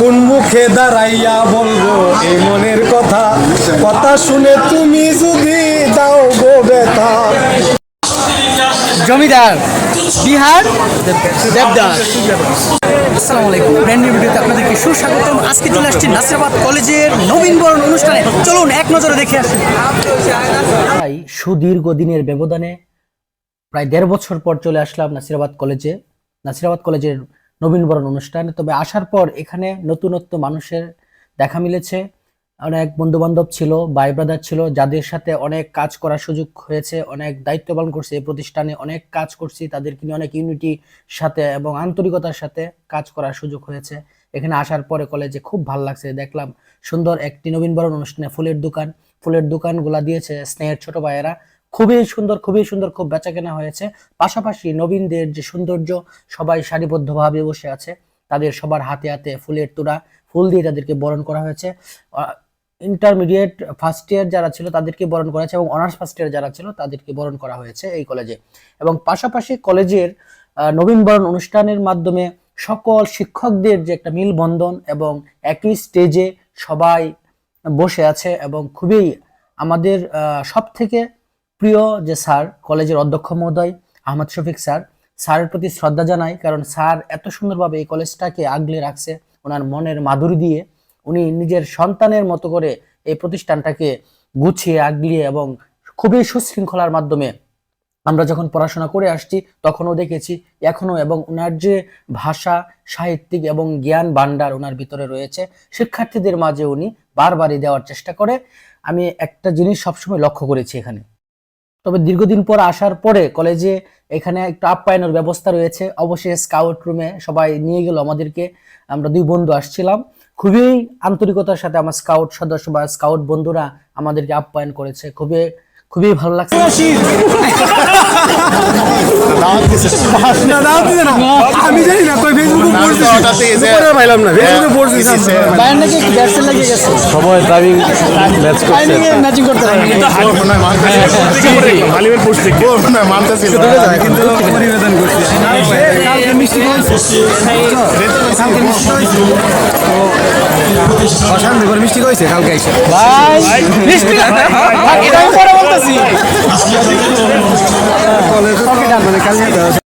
কোন মুখে দাঁড়াইয়া বলবো এই মনের কথা, কথা শুনে তুমি যদি দাও গো ব্যথা। জমিদার বিহার দেবদাস। আসসালামু আলাইকুম, ব্র্যান্ড নিউ ভিডিওতে আপনাদেরকে সুস্বাগতম। আজকে চলে আসছি নাসিরাবাদ কলেজের নবীনবরণ অনুষ্ঠানে। চলুন এক নজরে দেখে আসি। তাই সুদীর্ঘ দিনের ব্যবধানে প্রায় 1.5 বছর পর চলে আসলাম নাসিরাবাদ কলেজের নবীনবরণ অনুষ্ঠানে। তবে আসার পর এখানে নতুনত্ব মানুষের দেখা মিলেছে। অনেক বন্ধু বান্ধব ছিল, ভাই ব্রাদার ছিল, যাদের সাথে অনেক কাজ করার সুযোগ হয়েছে, অনেক দায়িত্ব পালন করছে এই প্রতিষ্ঠানে, অনেক কাজ করছি তাদেরকে নিয়ে, অনেক ইউনিটির সাথে এবং আন্তরিকতার সাথে কাজ করার সুযোগ হয়েছে। এখানে আসার পরে কলেজে খুব ভালো লাগছে। দেখলাম সুন্দর একটি নবীনবরণ অনুষ্ঠানে ফুলের দোকানগুলা দিয়েছে স্নেহের ছোট ভাইয়েরা। খুবই সুন্দর, খুব বেচাকেনা হয়েছে। পাশাপাশি নবীনদের যে সৌন্দর্য, সবাই সারিবদ্ধভাবে বসে আছে, তাদের সবার হাতে হাতে ফুলের তোড়া, ফুল দিয়ে তাদেরকে বরণ করা হয়েছে। ইন্টারমিডিয়েট ফার্স্ট ইয়ার যারা ছিল তাদেরকে বরণ করা হয়েছে এবং অনার্স ফার্স্ট ইয়ার যারা ছিল তাদেরকে বরণ করা হয়েছে এই কলেজে। এবং পাশাপাশি কলেজের নবীনবরণ অনুষ্ঠানের মাধ্যমে সকল শিক্ষকদের যে একটা মিলবন্ধন এবং একই স্টেজে সবাই বসে আছে। এবং খুবই আমাদের সব থেকে প্রিয় যে স্যার, কলেজের অধ্যক্ষ মহোদয় আহমদ শফিক স্যারের প্রতি শ্রদ্ধা জানাই, কারণ স্যার এত সুন্দরভাবে এই কলেজটাকে আগলে রাখছে ওনার মনের মাধুরী দিয়ে। উনি নিজের সন্তানের মতো করে এই প্রতিষ্ঠানটাকে গুছিয়ে আগলিয়ে এবং খুবই সুশৃঙ্খলার মাধ্যমে আমরা যখন পড়াশোনা করে আসছি তখনও দেখেছি, এখনো, এবং ওনার যে ভাষা, সাহিত্যিক এবং জ্ঞান ভান্ডার ওনার ভিতরে রয়েছে, শিক্ষার্থীদের মাঝে উনি বারবারই দেওয়ার চেষ্টা করে। আমি একটা জিনিস সবসময় লক্ষ্য করেছি এখানে। তবে দীর্ঘদিন পর আসার পরে কলেজে এখানে একটু আপ্যায়নের ব্যবস্থা রয়েছে। অবশ্যই স্কাউট রুমে সবাই নিয়ে গেল আমাদেরকে। আমরা 2 বন্ধু আসছিলাম, খুবই আন্তরিকতার সাথে আমার স্কাউট সদস্য বা স্কাউট বন্ধুরা আমাদেরকে আপ্যায়ন করেছে। খুবই ভালো লাগছে। আমি জানি না, কই ফেসবুকে পড়ছি, পরে পাইলাম না, ফেসবুকে পড়ছি বাইরে নাকি একটু ব্যাটসেল লাগিয়ে গেছে, সবাই ড্রাইভিং ম্যাচ করছে, ম্যাচিং করতে পারে মালিমের পোস্ট থেকে না মানতেছিল কিন্তু পরিবেদন করছি। কালকে মিষ্টি খাইছি, অশান্তি করে মিষ্টি খাইছে কালকে আইসা ভাই। মিষ্টি এটা আমি পরে বলতেছি। কলেজে কালকে